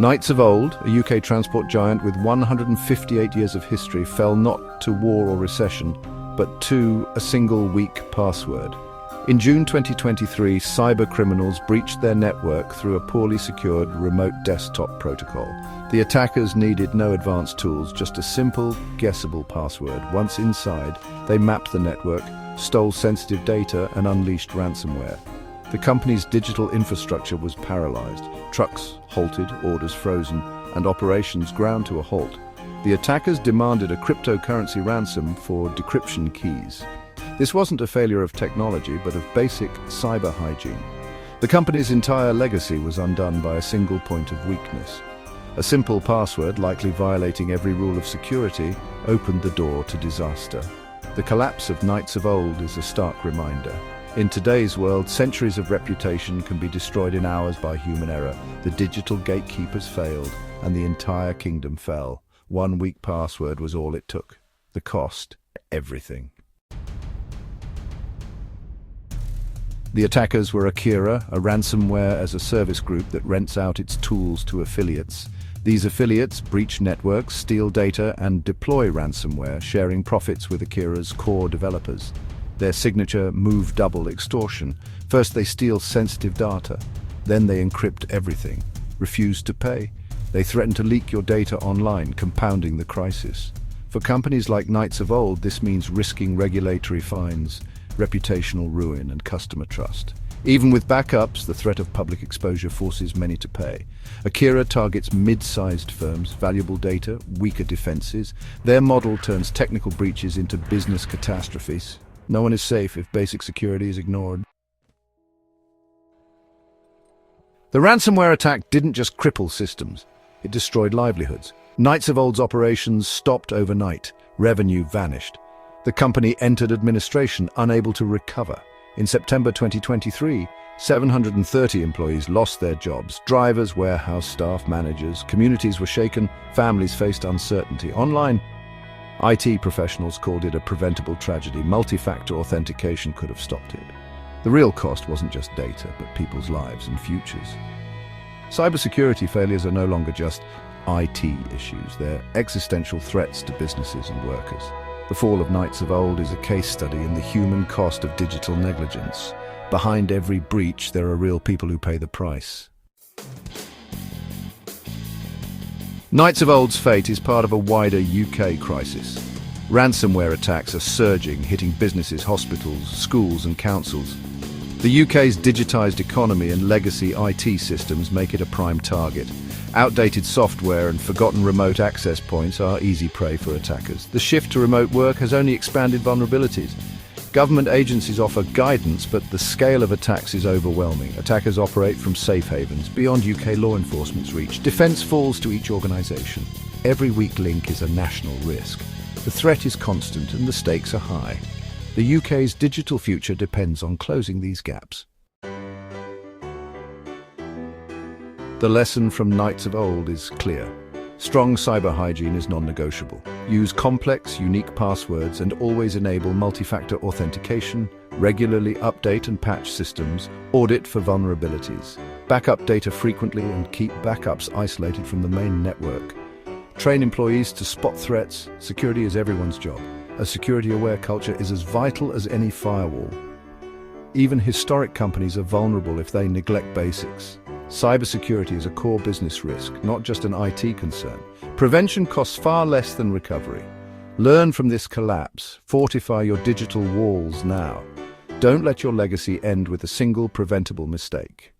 Knights of old, a UK transport giant with 158 years of history, fell not to war or recession, but to a single weak password. In June 2023, cyber criminals breached their network through a poorly secured remote desktop protocol. The attackers needed no advanced tools, just a simple, guessable password. Once inside, they mapped the network, stole sensitive data, and unleashed ransomware. The company's digital infrastructure was paralyzed. Trucks halted, orders frozen, and operations ground to a halt. The attackers demanded a cryptocurrency ransom for decryption keys. This wasn't a failure of technology, but of basic cyber hygiene. The company's entire legacy was undone by a single point of weakness. A simple password, likely violating every rule of security, opened the door to disaster. The collapse of Knights of old is a stark reminder. In today's world, centuries of reputation can be destroyed in hours by human error. The digital gatekeepers failed, and the entire kingdom fell. One weak password was all it took. The cost, everything. The attackers were Akira, a ransomware-as-a-service group that rents out its tools to affiliates. These affiliates breach networks, steal data, and deploy ransomware, sharing profits with Akira's core developers. Their signature move double extortion. First they steal sensitive data, then they encrypt everything. Refuse to pay. They threaten to leak your data online, compounding the crisis. For companies like Knights of old, this means risking regulatory fines, reputational ruin, and customer trust. Even with backups, the threat of public exposure forces many to pay. Akira targets mid-sized firms, valuable data, weaker defenses. Their model turns technical breaches into business catastrophes. No one is safe if basic security is ignored. The ransomware attack didn't just cripple systems, it destroyed livelihoods. Knights of old's operations stopped overnight. Revenue vanished. The company entered administration, unable to recover. In September 2023, 730 employees lost their jobs. Drivers, warehouse staff, managers, communities were shaken, families faced uncertainty. Online, IT professionals called it a preventable tragedy. Multi-factor authentication could have stopped it. The real cost wasn't just data, but people's lives and futures. Cybersecurity failures are no longer just IT issues. They're existential threats to businesses and workers. The fall of Knights of old is a case study in the human cost of digital negligence. Behind every breach, there are real people who pay the price. Knights of old's fate is part of a wider UK crisis. Ransomware attacks are surging, hitting businesses, hospitals, schools and councils. The UK's digitised economy and legacy IT systems make it a prime target. Outdated software and forgotten remote access points are easy prey for attackers. The shift to remote work has only expanded vulnerabilities. Government agencies offer guidance, but the scale of attacks is overwhelming. Attackers operate from safe havens, beyond UK law enforcement's reach. Defence falls to each organisation. Every weak link is a national risk. The threat is constant and the stakes are high. The UK's digital future depends on closing these gaps. The lesson from Knights of old is clear. Strong cyber hygiene is non-negotiable. Use complex, unique passwords and always enable multi-factor authentication. Regularly update and patch systems. Audit for vulnerabilities. Backup data frequently and keep backups isolated from the main network. Train employees to spot threats. Security is everyone's job. A security-aware culture is as vital as any firewall. Even historic companies are vulnerable if they neglect basics. Cybersecurity is a core business risk, not just an IT concern. Prevention costs far less than recovery. Learn from this collapse. Fortify your digital walls now. Don't let your legacy end with a single preventable mistake.